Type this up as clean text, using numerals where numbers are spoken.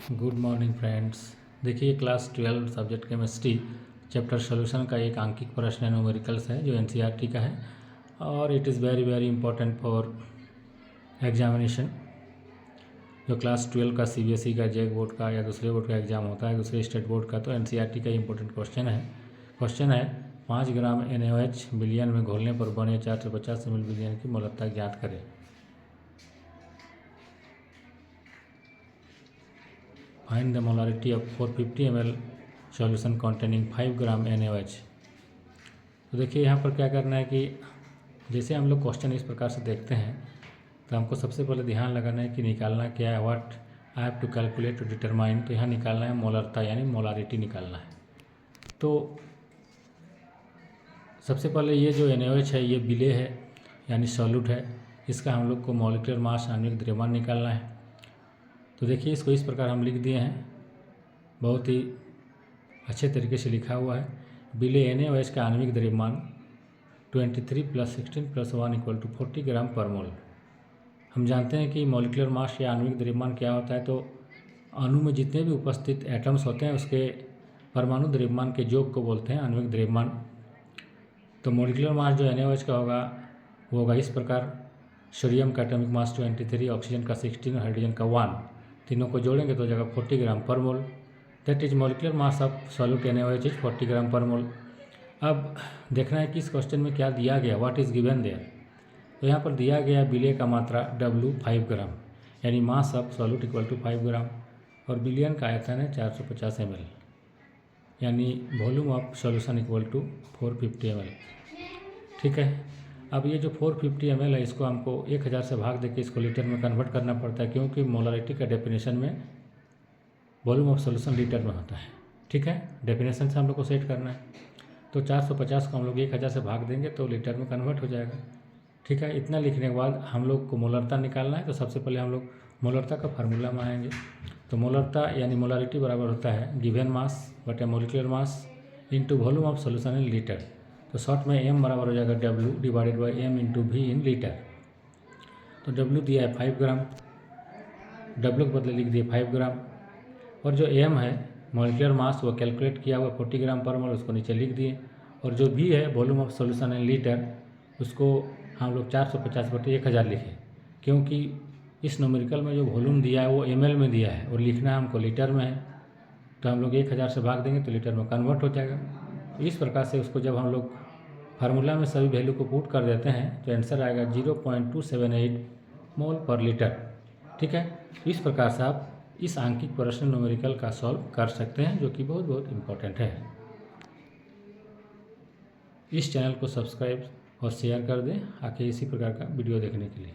Good morning friends. देखिए class 12 subject chemistry chapter solution का एक आंकिक प्रश्न न्यूमेरिकल्स है जो एनसीईआरटी का है और it is very very important for examination. जो क्लास 12 का सीबीएसई का जेक बोर्ड का या दूसरे बोर्ड का एग्जाम होता है, दूसरे स्टेट बोर्ड का, तो एनसीईआरटी का इंपॉर्टेंट क्वेश्चन है 5 ग्राम NaOH बिलियन में घोलने पर बने 450 ml बिलियन की मोलरता ज्ञात करें। Find the molarity of 450 ml solution containing 5 gram NaOH। तो देखिए यहाँ पर क्या करना है कि जैसे हम लोग क्वेश्चन इस प्रकार से देखते हैं तो हमको सबसे पहले ध्यान लगाना है कि निकालना क्या है, what I have to calculate to determine. तो यहाँ निकालना है मोलरता यानी मोलारिटी निकालना है। तो सबसे पहले ये जो NaOH है ये बिले है यानी सॉल्यूट है, इसका हम लोग को मॉलिक्यूलर मास आणविक द्रव्यमान निकालना है। तो देखिए इसको इस प्रकार हम लिख दिए हैं, बहुत ही अच्छे तरीके से लिखा हुआ है। बिले NaOH का आणविक द्रव्यमान 23 + 16 + 1 = 40 ग्राम पर मोल। हम जानते हैं कि मॉलिक्यूलर मास या आणविक द्रव्यमान क्या होता है, तो अणु में जितने भी उपस्थित एटम्स होते हैं उसके परमाणु द्रव्यमान के योग को बोलते हैं आणविक द्रव्यमान। तो मॉलिक्यूलर मास जो NaOH का होगा वो होगा इस प्रकार: सोडियम का एटॉमिक मास 23, ऑक्सीजन का 16, हाइड्रोजन का 1, तीनों को जोड़ेंगे तो जगह 40 gram per mole. That is molecular mass of solute NaOH is 40 gram per mole. अब देखना है कि इस क्वेश्चन में क्या दिया गया, व्हाट इज गिवन देयर। तो यहाँ पर दिया गया बिलियन का मात्रा W 5 ग्राम यानी मास ऑफ सॉल्यूट = 5 ग्राम और बिलियन का आयतन है 450 ml यानी वॉल्यूम ऑफ सॉल्यूशन = 450 ml। ठीक है, अब ये जो 450 ml है इसको हमको 1000 से भाग देके इसको लीटर में कन्वर्ट करना पड़ता है, क्योंकि मोलारिटी का डेफिनेशन में वॉल्यूम ऑफ सॉल्यूशन लीटर में होता है। ठीक है, डेफिनेशन से हम लोग को सेट करना है। तो 450 को हम लोग 1000 से भाग देंगे तो लीटर में कन्वर्ट हो जाएगा। ठीक है, इतना लिखने के बाद हम लोग को मोलरता निकालना है। तो सबसे पहले हम लोग मोलरता का फार्मूला में आएंगे। तो मोलरता यानी मोलारिटी बराबर होता है गिवन मास बटे molecular mass into volume of solution in litre. तो शॉर्ट में M बराबर हो जाएगा W / M × V in litre. तो W दिया है 5 ग्राम, W के बदले लिख दिए 5 ग्राम, और जो M है मॉलिक्यूलर मास वो कैलकुलेट किया हुआ 40 ग्राम पर मोल, उसको नीचे लिख दिए। और जो V है volume of solution in litre, उसको हम लोग 450/1000 लिखे, क्योंकि इस न्यूमेरिकल में जो वॉल्यूम दिया है वो ml में दिया है और लिखना हमको लीटर में है। तो हम लोग 1000 से भाग देंगे तो लीटर में कन्वर्ट हो जाएगा। तो इस प्रकार से उसको जब हम लोग फार्मूला में सभी वैल्यू को पुट कर देते हैं तो आंसर आएगा 0.278 मोल पर लीटर। ठीक है, इस प्रकार से आप इस आंकिक प्रश्न न्यूमेरिकल का सॉल्व कर सकते हैं, जो कि बहुत बहुत इम्पोर्टेंट है। इस चैनल को सब्सक्राइब और शेयर कर दें आगे इसी प्रकार का वीडियो देखने के लिए।